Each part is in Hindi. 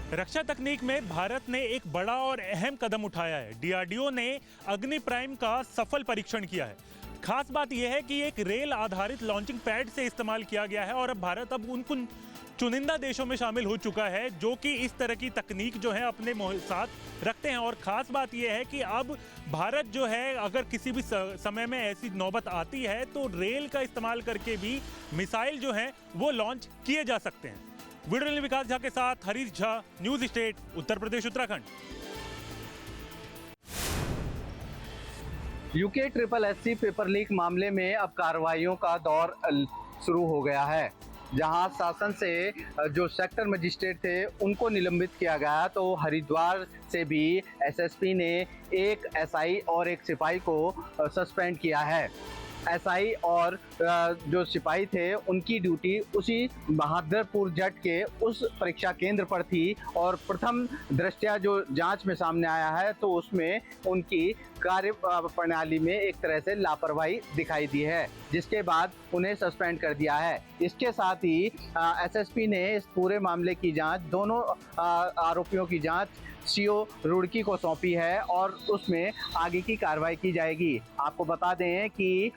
रक्षा तकनीक में भारत ने एक बड़ा और अहम कदम उठाया है। डीआरडीओ ने अग्नि प्राइम का सफल परीक्षण किया है। खास बात यह है कि एक रेल आधारित लॉन्चिंग पैड से इस्तेमाल किया गया है और अब भारत उन चुनिंदा देशों में शामिल हो चुका है जो कि इस तरह की तकनीक जो है अपने साथ रखते हैं। और ख़ास बात यह है कि अब भारत जो है अगर किसी भी समय में ऐसी नौबत आती है तो रेल का इस्तेमाल करके भी मिसाइल जो हैं वो लॉन्च किए जा सकते हैं। वीडियो में विकास झा के साथ Harish Jha, news state, Uttar Pradesh, Uttarakhand. UK SSSC paper leak मामले में अब कार्रवाइयों का दौर शुरू हो गया है। जहां शासन से जो सेक्टर मजिस्ट्रेट थे उनको निलंबित किया गया, तो हरिद्वार से भी एसएसपी ने एक एसआई और एक सिपाही को सस्पेंड किया है। एसआई और जो सिपाही थे उनकी ड्यूटी उसी बहादुरपुर जट के उस परीक्षा केंद्र पर थी और प्रथम दृष्टया जो जांच में सामने आया है तो उसमें उनकी कार्य प्रणाली में एक तरह से लापरवाही दिखाई दी है, जिसके बाद उन्हें सस्पेंड कर दिया है। इसके साथ ही एसएसपी ने इस पूरे मामले की जांच, दोनों आरोपियों की जांच सीओ रुड़की को सौंपी है और उसमें आगे की कार्रवाई की जाएगी। आपको बता दें कि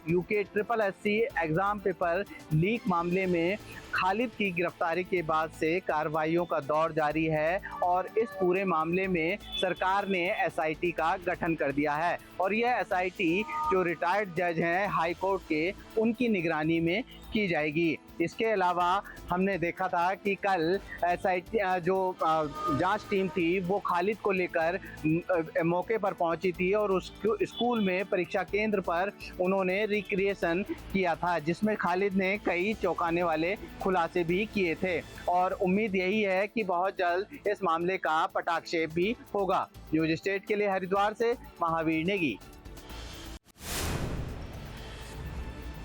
UK SSSC exam paper leak मामले में खालिद की गिरफ्तारी के बाद से कार्रवाइयों का दौर जारी है और इस पूरे मामले में सरकार ने एसआईटी का गठन कर दिया है और यह एसआईटी जो रिटायर्ड जज हैं हाई कोर्ट के, उनकी निगरानी में की जाएगी। इसके अलावा हमने देखा था कि कल एसआईटी जो जांच टीम थी वो खालिद को लेकर मौके पर पहुंची थी और उस स्कूल में परीक्षा केंद्र पर उन्होंने रिक्रिएशन किया था, जिसमें खालिद ने कई चौंकाने वाले खुलासे भी किए थे और उम्मीद यही है कि बहुत जल्द इस मामले का पटाक्षेप भी होगा। न्यूज़ स्टेट के लिए हरिद्वार से महावीर नेगी।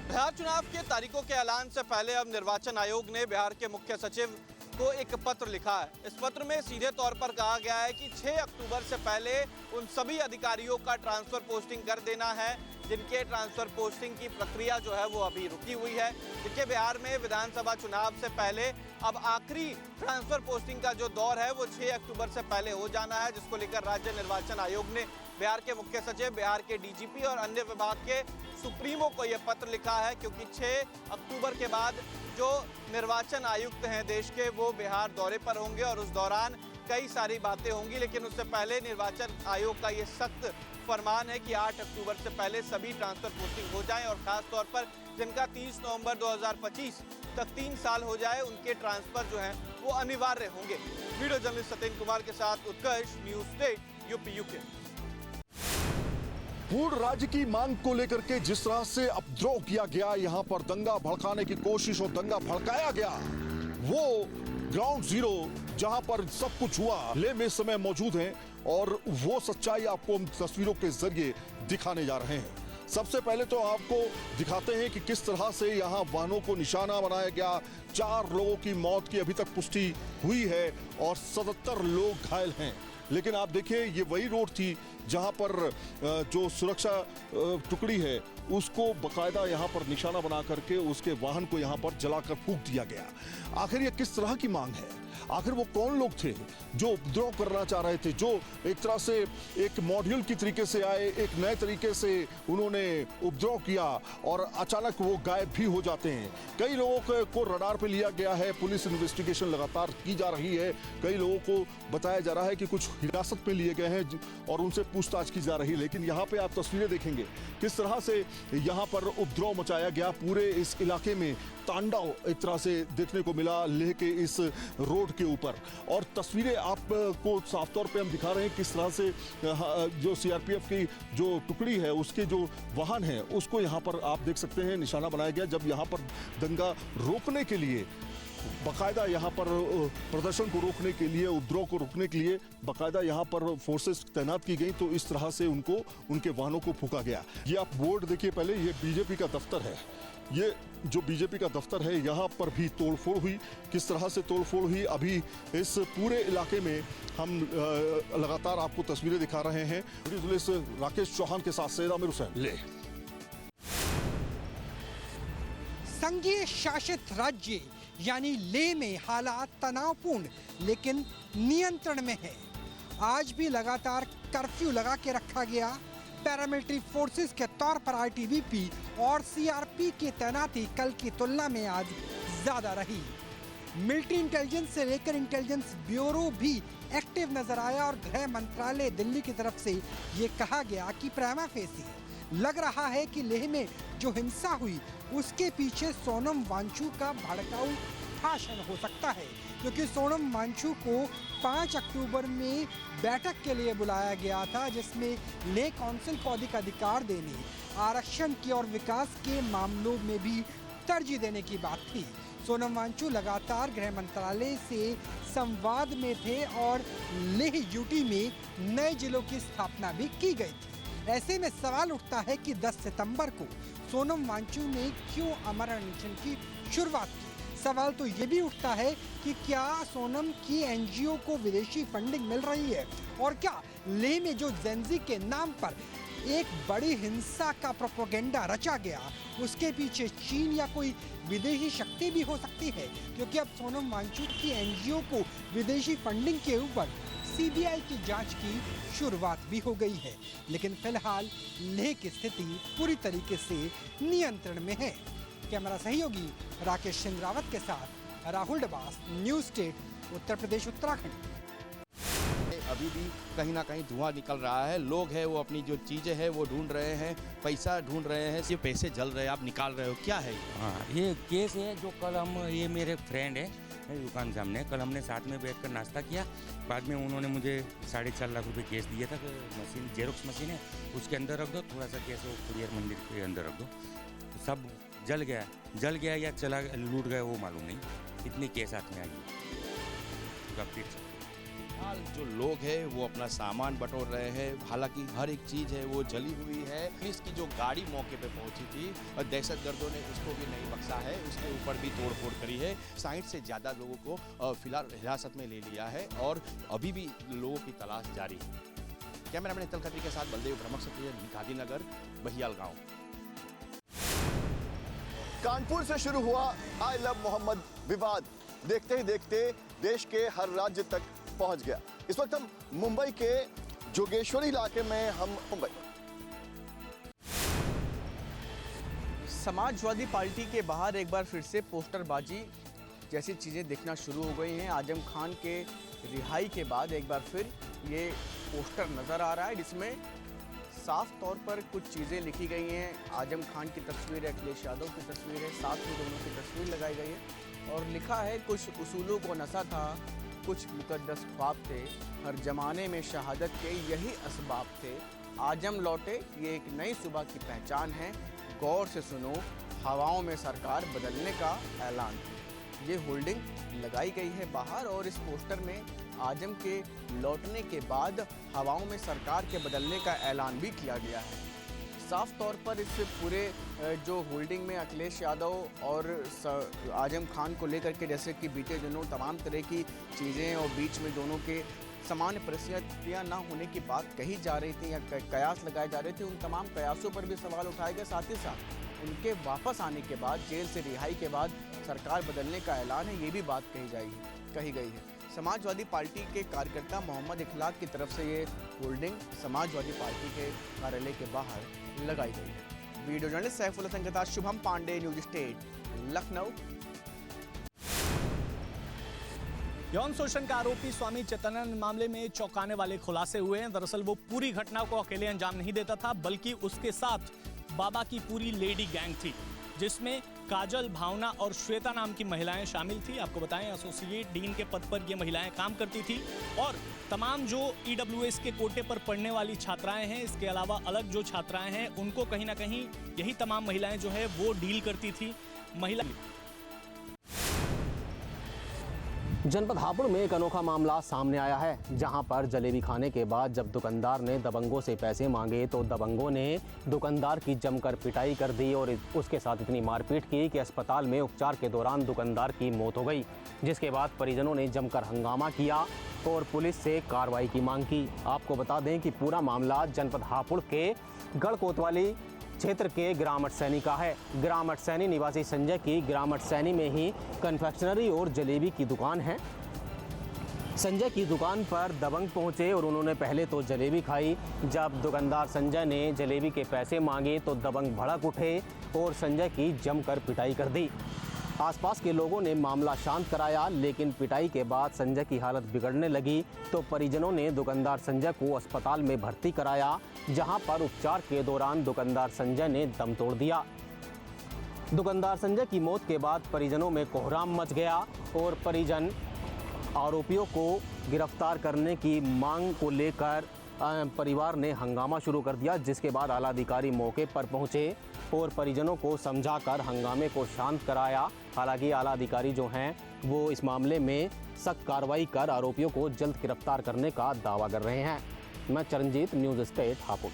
बिहार चुनाव के तारीखों के ऐलान से पहले अब निर्वाचन आयोग ने बिहार के मुख्य सचिव को एक पत्र लिखा है। इस पत्र में सीधे तौर पर कहा गया है कि 6 अक्टूबर से पहले उन सभी अधिकारियों का ट्रांसफर पोस्टिंग कर देना है जिनके ट्रांसफर पोस्टिंग की प्रक्रिया जो है वो अभी रुकी हुई है। देखिए, बिहार में विधानसभा चुनाव से पहले अब आखिरी ट्रांसफर पोस्टिंग का जो दौर है वो 6 अक्टूबर से पहले हो जाना है, जिसको लेकर राज्य निर्वाचन आयोग ने बिहार के मुख्य सचिव, बिहार के डीजीपी और अन्य विभाग के सुप्रीमो को यह पत्र लिखा है, क्योंकि 6 अक्टूबर के बाद जो निर्वाचन आयुक्त हैं देश के वो बिहार दौरे पर होंगे और उस दौरान कई सारी बातें होंगी। लेकिन उससे पहले निर्वाचन आयोग का ये सख्त फरमान है कि 8 अक्टूबर से पहले सभी ट्रांसफर पोस्टिंग हो जाएं और खास तौर पर जिनका 30 नवंबर 2025 तक 3 साल हो जाए उनके ट्रांसफर जो हैं वो अनिवार्य होंगे। वीडियो जर्नलिस्ट सत्येंद्र कुमार के साथ उत्कर्ष, न्यूज़ स्टेट, यूपी यूके। पूर्ण राज्य की मांग को लेकर के जिस तरह से उपद्रव किया गया, यहां पर दंगा भड़काने की कोशिश और दंगा भड़काया गया, वो ग्राउंड जीरो जहां पर सब कुछ हुआ ले में समय मौजूद हैं और वो सच्चाई आपको हम तस्वीरों के जरिए दिखाने जा रहे हैं। सबसे पहले तो आपको दिखाते हैं कि किस तरह से यहां वाहनों को निशाना बनाया गया। 4 लोगों की मौत की अभी तक पुष्टि हुई है और 77 लोग घायल हैं। लेकिन आप देखिए, ये वही रोड थी जहां पर जो सुरक्षा टुकड़ी है उसको बकायदा यहां पर निशाना बना करके उसके वाहन को यहां पर जलाकर फूंक दिया गया। आखिर ये किस तरह की मांग है? आखिर वो कौन लोग थे जो उपद्रव करना चाह रहे थे, जो एक तरह से एक मॉड्यूल की तरीके से आए, एक नए तरीके से उन्होंने उपद्रव किया और अचानक वो गायब भी हो जाते हैं। कई लोगों को रडार पे लिया गया है, पुलिस इन्वेस्टिगेशन लगातार की जा रही है। कई लोगों को बताया जा रहा है कि कुछ हिरासत में लिए गए हैं और उनसे पूछताछ की जा रही है। लेकिन यहाँ पे आप तस्वीरें देखेंगे किस तरह से यहाँ पर उपद्रव मचाया गया। पूरे इस इलाके में तांडव एक तरह से देखने को मिला लेह के इस रोड के ऊपर और तस्वीरें आपको साफ तौर पे हम दिखा रहे हैं किस तरह से जो सीआरपीएफ की जो टुकड़ी है उसके जो वाहन है उसको यहाँ पर आप देख सकते हैं निशाना बनाया गया। जब यहाँ पर दंगा रोकने के लिए बाकायदा यहाँ पर प्रदर्शन को रोकने के लिए, उपद्रव को रोकने के लिए बाकायदा यहाँ पर फोर्सेस तैनात की गई, तो इस तरह से उनको उनके वाहनों को फूंका गया। ये आप बोर्ड देखिए पहले, ये बीजेपी का दफ्तर है। ये जो बीजेपी का दफ्तर है यहाँ पर भी तोड़फोड़ हुई। किस तरह से तोड़फोड़ हुई अभी इस पूरे इलाके में हम लगातार आपको तस्वीरें दिखा रहे हैं। राकेश चौहान के साथ सैयद आमिर हुसैन ले। संघीय शासित राज्य यानी लेह में हालात तनावपूर्ण लेकिन नियंत्रण में है। आज भी लगातार कर्फ्यू लगा के रखा गया। पैरामिलिट्री फोर्सेस के तौर पर आईटीबीपी और सीआरपी की तैनाती कल की तुलना में आज ज्यादा रही। मिलिट्री इंटेलिजेंस से लेकर इंटेलिजेंस ब्यूरो भी एक्टिव नजर आया और गृह मंत्रालय दिल्ली की तरफ से ये कहा गया कि प्रिमा फेसी लग रहा है कि लेह में जो हिंसा हुई उसके पीछे सोनम वांगचुक का भड़काऊ भाषण हो सकता है, क्योंकि सोनम वांगचुक को 5 अक्टूबर में बैठक के लिए बुलाया गया था जिसमें लेह काउंसिल को अधिक अधिकार देने, आरक्षण की और विकास के मामलों में भी तरजीह देने की बात थी। सोनम वांगचुक लगातार गृह मंत्रालय से संवाद में थे और लेह यूटी में नए जिलों की स्थापना भी की गई थी। ऐसे में सवाल उठता है कि 10 सितंबर को सोनम वांगचुक ने क्यों अमर अनशन की शुरुआत की। सवाल तो ये भी उठता है कि क्या सोनम की एनजीओ को विदेशी फंडिंग मिल रही है और क्या लेह में जो जेंजी के नाम पर एक बड़ी हिंसा का प्रोपेगेंडा रचा गया उसके पीछे चीन या कोई विदेशी शक्ति भी हो सकती है, क्योंकि अब सोनम वांगचुक की एनजीओ को विदेशी फंडिंग के ऊपर सीबीआई की जांच की शुरुआत भी हो गई है। लेकिन फिलहाल लेह की स्थिति पूरी तरीके से नियंत्रण में है। कैमरा सहयोगी राकेश सिंह रावत के साथ राहुल डबास, न्यूज स्टेट, उत्तर प्रदेश, उत्तराखंड। अभी भी कहीं ना कहीं धुआं निकल रहा है। लोग हैं वो अपनी जो चीज़ें हैं वो ढूंढ रहे हैं, पैसा ढूंढ रहे हैं। ये पैसे जल रहे हैं, आप निकाल रहे हो, क्या है? हाँ, ये केस है जो कल हम, ये मेरे फ्रेंड है दुकान सामने, कल हमने साथ में बैठकर नाश्ता किया। बाद में उन्होंने मुझे 4.5 लाख रुपए केस दिया था कि मशीन, जेरोक्स मशीन है उसके अंदर रख दो, थोड़ा सा केस वो कुरियर मंदिर के अंदर रख दो। सब जल गया या चला लूट गया वो मालूम नहीं। इतनी केस हाथ में आई। हाल जो लोग हैं वो अपना सामान बटोर रहे हैं। हालांकि हर एक चीज़ है वो जली हुई है। पुलिस की जो गाड़ी मौके पे पहुंची थी और दहशतगर्दों ने उसको भी नहीं बख्शा है, उसके ऊपर भी तोड़फोड़ करी है। 60 से ज़्यादा लोगों को फिलहाल हिरासत में ले लिया है और अभी भी लोगों की तलाश जारी है। कैमरामैन हितल खत्री के साथ बलदेव भ्रमक सक्रिय, गांधीनगर, बहियाल गाँव। कानपुर से शुरू हुआ आई लव मोहम्मद विवाद देखते ही देखते देश के हर राज्य तक पहुंच गया। इस वक्त हम मुंबई के जोगेश्वरी इलाके में मुंबई। समाजवादी पार्टी के बाहर एक बार फिर से पोस्टरबाजी जैसी चीज़ें दिखना शुरू हो गई हैं। आजम खान के रिहाई के बाद एक बार फिर ये पोस्टर नज़र आ रहा है जिसमें साफ तौर पर कुछ चीज़ें लिखी गई हैं। आजम खान की तस्वीर है, अखिलेश यादव की तस्वीर है, साथ में दोनों की तस्वीर लगाई गई है और लिखा है कुछ उसूलों को नशा था, कुछ मुकद्दस ख्वाब थे, हर जमाने में शहादत के यही असबाब थे, आजम लौटे ये एक नई सुबह की पहचान है, गौर से सुनो हवाओं में सरकार बदलने का ऐलान। ये होल्डिंग लगाई गई है बाहर और इस पोस्टर में आजम के लौटने के बाद हवाओं में सरकार के बदलने का ऐलान भी किया गया है। साफ तौर पर इस पूरे जो होल्डिंग में अखिलेश यादव और आजम खान को लेकर के जैसे कि बीते दिनों तमाम तरह की चीज़ें और बीच में दोनों के सामान्य परिस्थितियाँ ना होने की बात कही जा रही थी या कयास लगाए जा रहे थे, उन तमाम कयासों पर भी सवाल उठाए गए। साथ ही साथ उनके वापस आने के बाद, जेल से रिहाई के बाद सरकार बदलने का ऐलान है, ये भी बात कही गई है। समाजवादी पार्टी के कार्यकर्ता मोहम्मद इखलाक की तरफ से ये होल्डिंग समाजवादी पार्टी के कार्यालय के बाहर लगाई गई है। वीडियो जर्नलिस्ट सैफुल हसन के साथ शुभम पांडे, न्यूज स्टेट, लखनऊ। यौन शोषण का आरोपी स्वामी चित्तानंद मामले में चौंकाने वाले खुलासे हुए हैं। दरअसल वो पूरी घटना को अकेले अंजाम नहीं देता था, बल्कि उसके साथ बाबा की पूरी लेडी गैंग थी, जिसमें काजल, भावना और श्वेता नाम की महिलाएं शामिल थी। आपको बताएं, एसोसिएट डीन के पद पर ये महिलाएं काम करती थी और तमाम जो ईडब्ल्यूएस के कोटे पर पढ़ने वाली छात्राएं हैं, इसके अलावा अलग जो छात्राएं हैं, उनको कहीं ना कहीं यही तमाम महिलाएं जो है वो डील करती थी। महिला जनपद हापुड़ में एक अनोखा मामला सामने आया है, जहां पर जलेबी खाने के बाद जब दुकानदार ने दबंगों से पैसे मांगे तो दबंगों ने दुकानदार की जमकर पिटाई कर दी और उसके साथ इतनी मारपीट की कि अस्पताल में उपचार के दौरान दुकानदार की मौत हो गई, जिसके बाद परिजनों ने जमकर हंगामा किया और पुलिस से कार्रवाई की मांग की। आपको बता दें कि पूरा मामला जनपद हापुड़ के गढ़ कोतवाली क्षेत्र के ग्राम अटसैनी का है। ग्राम अटसैनी निवासी संजय की ग्राम अटसैनी में ही कन्फेक्शनरी और जलेबी की दुकान है। संजय की दुकान पर दबंग पहुंचे और उन्होंने पहले तो जलेबी खाई। जब दुकानदार संजय ने जलेबी के पैसे मांगे तो दबंग भड़क उठे और संजय की जमकर पिटाई कर दी। आसपास के लोगों ने मामला शांत कराया, लेकिन पिटाई के बाद संजय की हालत बिगड़ने लगी तो परिजनों ने दुकानदार संजय को अस्पताल में भर्ती कराया, जहां पर उपचार के दौरान दुकानदार संजय ने दम तोड़ दिया। दुकानदार संजय की मौत के बाद परिजनों में कोहराम मच गया और परिजन आरोपियों को गिरफ्तार करने की मांग को लेकर परिवार ने हंगामा शुरू कर दिया, जिसके बाद आला अधिकारी मौके पर पहुंचे और परिजनों को समझाकर हंगामे को शांत कराया। हालांकि आला अधिकारी जो हैं वो इस मामले में सख्त कार्रवाई कर आरोपियों को जल्द गिरफ्तार करने का दावा कर रहे हैं। मैं चरणजीत, न्यूज़ स्टेट, हापुड़।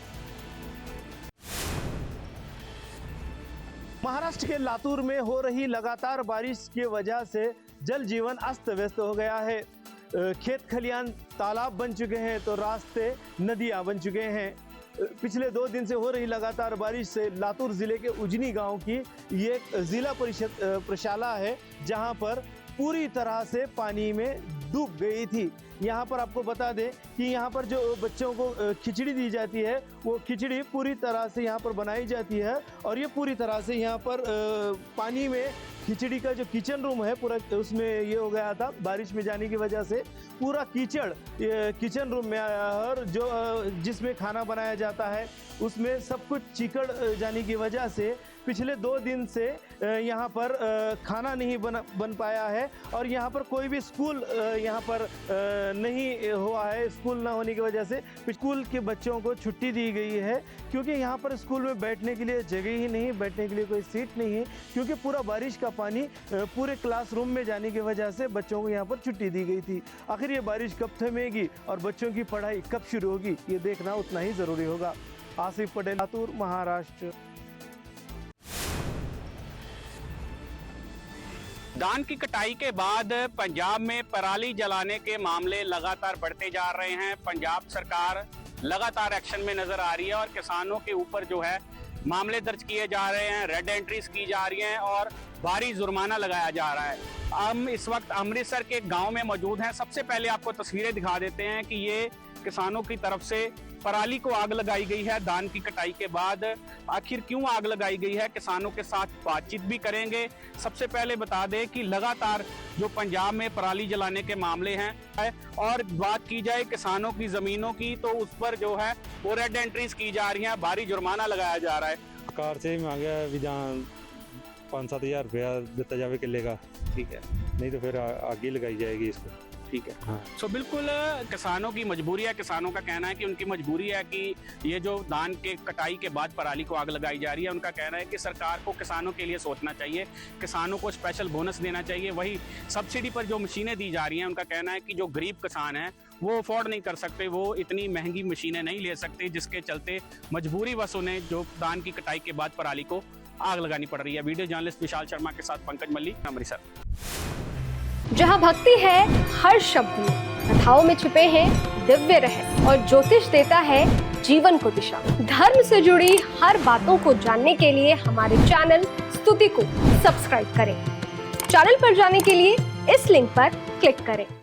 महाराष्ट्र के लातूर में हो रही लगातार बारिश की वजह से जल जीवन अस्त व्यस्त हो गया है। खेत खलियान तालाब बन चुके हैं तो रास्ते नदियां बन चुके हैं। पिछले 2 दिन से हो रही लगातार बारिश से लातूर ज़िले के उजनी गांव की ये जिला परिषद प्रशाला है, जहां पर पूरी तरह से पानी में डूब गई थी। यहाँ पर आपको बता दें कि यहाँ पर जो बच्चों को खिचड़ी दी जाती है वो खिचड़ी पूरी तरह से यहाँ पर बनाई जाती है और ये पूरी तरह से यहाँ पर पानी में खिचड़ी का जो किचन रूम है पूरा उसमें ये हो गया था। बारिश में जाने की वजह से पूरा कीचड़ किचन रूम में आया और जो जिसमें खाना बनाया जाता है उसमें सब कुछ चिकड़ जाने की वजह से पिछले 2 दिन से यहाँ पर खाना नहीं बन पाया है और यहाँ पर कोई भी स्कूल यहाँ पर नहीं हुआ है। स्कूल ना होने की वजह से स्कूल के बच्चों को छुट्टी दी गई है, क्योंकि यहाँ पर स्कूल में बैठने के लिए जगह ही नहीं, बैठने के लिए कोई सीट नहीं है, क्योंकि पूरा बारिश का पानी पूरे क्लासरूम में जाने की वजह से बच्चों को यहाँ पर छुट्टी दी गई थी। आखिर ये बारिश कब थमेगी और बच्चों की पढ़ाई कब शुरू होगी, ये देखना उतना ही ज़रूरी होगा। आसिफ पटेल, लातूर, महाराष्ट्र। धान की कटाई के बाद पंजाब में पराली जलाने के मामले लगातार बढ़ते जा रहे हैं। पंजाब सरकार लगातार एक्शन में नजर आ रही है और किसानों के ऊपर जो है मामले दर्ज किए जा रहे हैं, रेड एंट्रीज की जा रही हैं और भारी जुर्माना लगाया जा रहा है। हम इस वक्त अमृतसर के गांव में मौजूद हैं। सबसे पहले आपको तस्वीरें दिखा देते हैं कि ये किसानों की तरफ से पराली को आग लगाई गई है धान की कटाई के बाद। आखिर क्यों आग लगाई गई है, किसानों के साथ बातचीत भी करेंगे। सबसे पहले बता दें कि लगातार जो पंजाब में पराली जलाने के मामले हैं और बात की जाए किसानों की जमीनों की तो उस पर जो है वो रेड एंट्रीज की जा रही हैं, भारी जुर्माना लगाया जा रहा है। सरकार से मांगा भी जहाँ 5-7 हज़ार रुपया देता जावे किले का, ठीक है, नहीं तो फिर आगे लगाई जाएगी इसको। ठीक है, हाँ। तो बिल्कुल किसानों की मजबूरी है। किसानों का कहना है कि उनकी मजबूरी है कि ये जो धान के कटाई के बाद पराली को आग लगाई जा रही है, उनका कहना है कि सरकार को किसानों के लिए सोचना चाहिए, किसानों को स्पेशल बोनस देना चाहिए। वही सब्सिडी पर जो मशीनें दी जा रही हैं, उनका कहना है कि जो गरीब किसान हैं वो अफोर्ड नहीं कर सकते, वो इतनी महंगी मशीनें नहीं ले सकते, जिसके चलते मजबूरी बस उन्हें जो धान की कटाई के बाद पराली को आग लगानी पड़ रही है। वीडियो जर्नलिस्ट विशाल शर्मा के साथ पंकज मल्ली, अमृतसर। जहाँ भक्ति है हर शब्द में, कथाओं में छुपे हैं दिव्य रहस्य और ज्योतिष देता है जीवन को दिशा। धर्म से जुड़ी हर बातों को जानने के लिए हमारे चैनल स्तुति को सब्सक्राइब करें। चैनल पर जाने के लिए इस लिंक पर क्लिक करें।